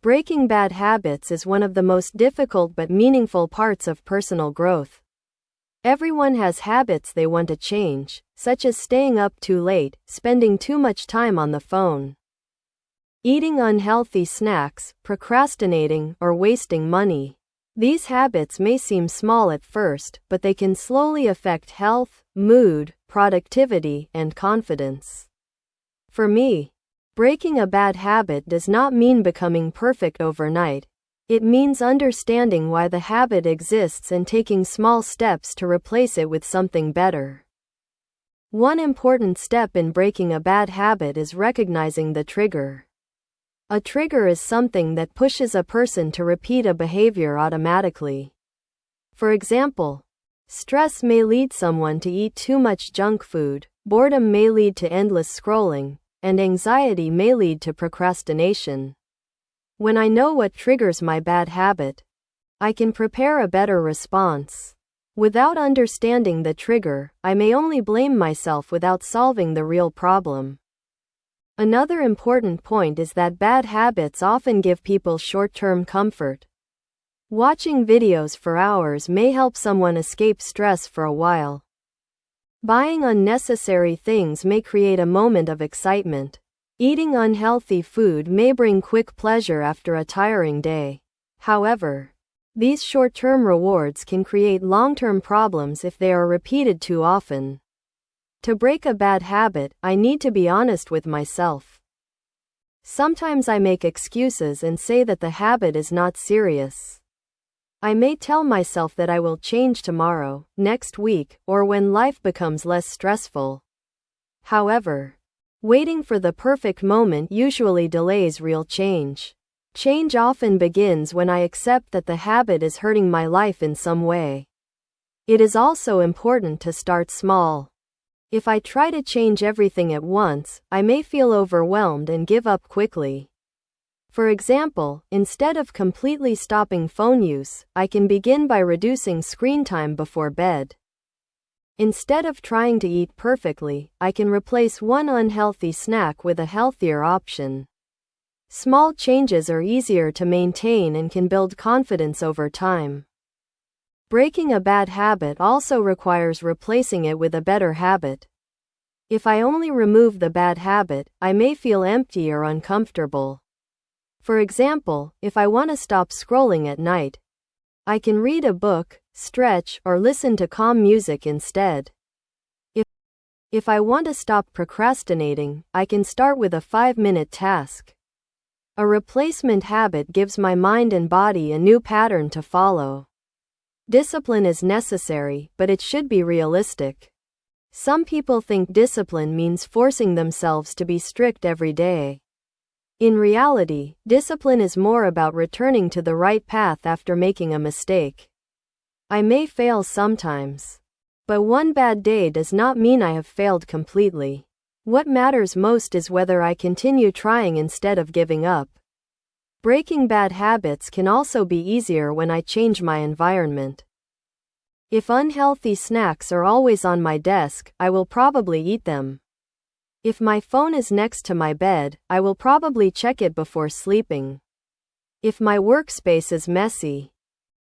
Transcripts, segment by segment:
Breaking bad habits is one of the most difficult but meaningful parts of personal growth. Everyone has habits they want to change, such as staying up too late, spending too much time on the phone, eating unhealthy snacks, procrastinating, or wasting money. These habits may seem small at first, but they can slowly affect health, mood, productivity, and confidence. For me, breaking a bad habit does not mean becoming perfect overnight. It means understanding why the habit exists and taking small steps to replace it with something better. One important step in breaking a bad habit is recognizing the trigger. A trigger is something that pushes a person to repeat a behavior automatically. For example, stress may lead someone to eat too much junk food, boredom may lead to endless scrolling, and anxiety may lead to procrastination. When I know what triggers my bad habit, I can prepare a better response. Without understanding the trigger, I may only blame myself without solving the real problem. Another important point is that bad habits often give people short-term comfort. Watching videos for hours may help someone escape stress for a while. Buying unnecessary things may create a moment of excitement. Eating unhealthy food may bring quick pleasure after a tiring day. However, these short-term rewards can create long-term problems if they are repeated too often. To break a bad habit, I need to be honest with myself. Sometimes I make excuses and say that the habit is not serious. I may tell myself that I will change tomorrow, next week, or when life becomes less stressful. However, waiting for the perfect moment usually delays real change. Change often begins when I accept that the habit is hurting my life in some way. It is also important to start small. If I try to change everything at once, I may feel overwhelmed and give up quickly. For example, instead of completely stopping phone use, I can begin by reducing screen time before bed. Instead of trying to eat perfectly, I can replace one unhealthy snack with a healthier option. Small changes are easier to maintain and can build confidence over time. Breaking a bad habit also requires replacing it with a better habit. If I only remove the bad habit, I may feel empty or uncomfortable. For example, if I want to stop scrolling at night, I can read a book, stretch, or listen to calm music instead. If I want to stop procrastinating, I can start with a 5-minute task. A replacement habit gives my mind and body a new pattern to follow. Discipline is necessary, but it should be realistic. Some people think discipline means forcing themselves to be strict every day. In reality, discipline is more about returning to the right path after making a mistake. I may fail sometimes, but one bad day does not mean I have failed completely. What matters most is whether I continue trying instead of giving up. Breaking bad habits can also be easier when I change my environment. If unhealthy snacks are always on my desk, I will probably eat them. If my phone is next to my bed, I will probably check it before sleeping. If my workspace is messy,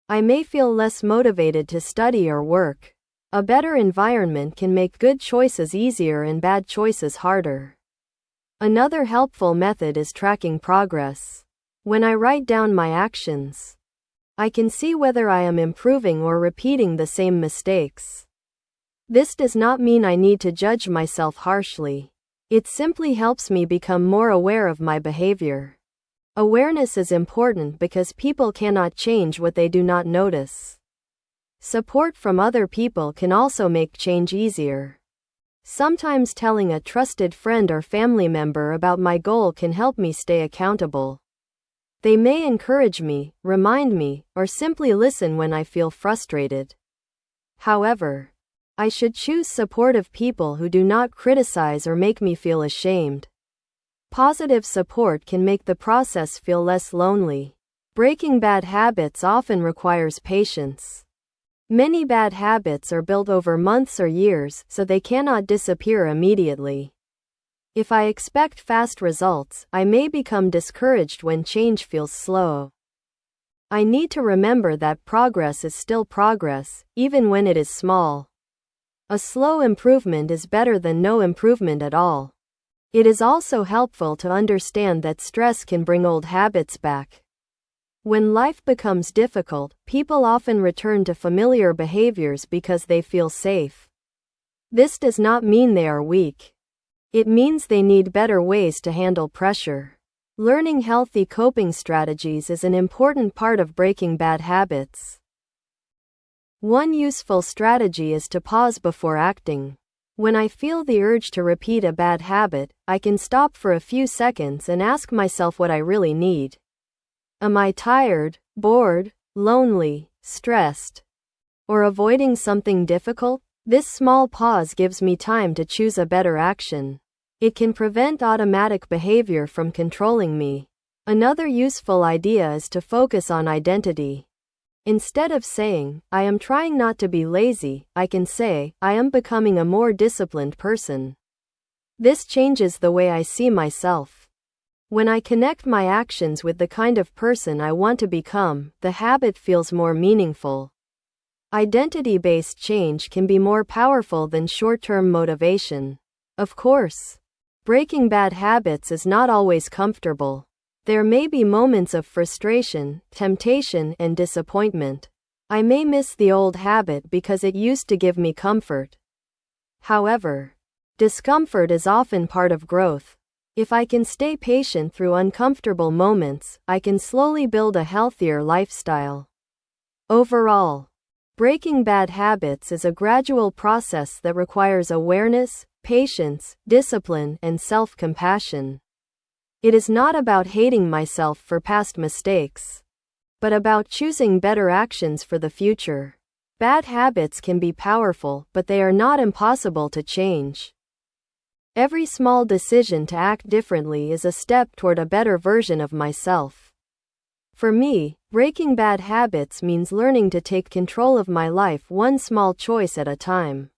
I may feel less motivated to study or work. A better environment can make good choices easier and bad choices harder. Another helpful method is tracking progress. When I write down my actions, I can see whether I am improving or repeating the same mistakes. This does not mean I need to judge myself harshly. It simply helps me become more aware of my behavior. Awareness is important because people cannot change what they do not notice. Support from other people can also make change easier. Sometimes telling a trusted friend or family member about my goal can help me stay accountable. They may encourage me, remind me, or simply listen when I feel frustrated. However, I should choose supportive people who do not criticize or make me feel ashamed. Positive support can make the process feel less lonely. Breaking bad habits often requires patience. Many bad habits are built over months or years, so they cannot disappear immediately. If I expect fast results, I may become discouraged when change feels slow. I need to remember that progress is still progress, even when it is small. A slow improvement is better than no improvement at all. It is also helpful to understand that stress can bring old habits back. When life becomes difficult, people often return to familiar behaviors because they feel safe. This does not mean they are weak. It means they need better ways to handle pressure. Learning healthy coping strategies is an important part of breaking bad habits. One useful strategy is to pause before acting. When I feel the urge to repeat a bad habit, I can stop for a few seconds and ask myself what I really need. Am I tired, bored, lonely, stressed, or avoiding something difficult? This small pause gives me time to choose a better action. It can prevent automatic behavior from controlling me. Another useful idea is to focus on identity. Instead of saying, I am trying not to be lazy, I can say, I am becoming a more disciplined person. This changes the way I see myself. When I connect my actions with the kind of person I want to become, the habit feels more meaningful. Identity-based change can be more powerful than short-term motivation. Of course, breaking bad habits is not always comfortable. There may be moments of frustration, temptation, and disappointment. I may miss the old habit because it used to give me comfort. However, discomfort is often part of growth. If I can stay patient through uncomfortable moments, I can slowly build a healthier lifestyle. Overall, breaking bad habits is a gradual process that requires awareness, patience, discipline, and self-compassion. It is not about hating myself for past mistakes, but about choosing better actions for the future. Bad habits can be powerful, but they are not impossible to change. Every small decision to act differently is a step toward a better version of myself. For me, breaking bad habits means learning to take control of my life one small choice at a time.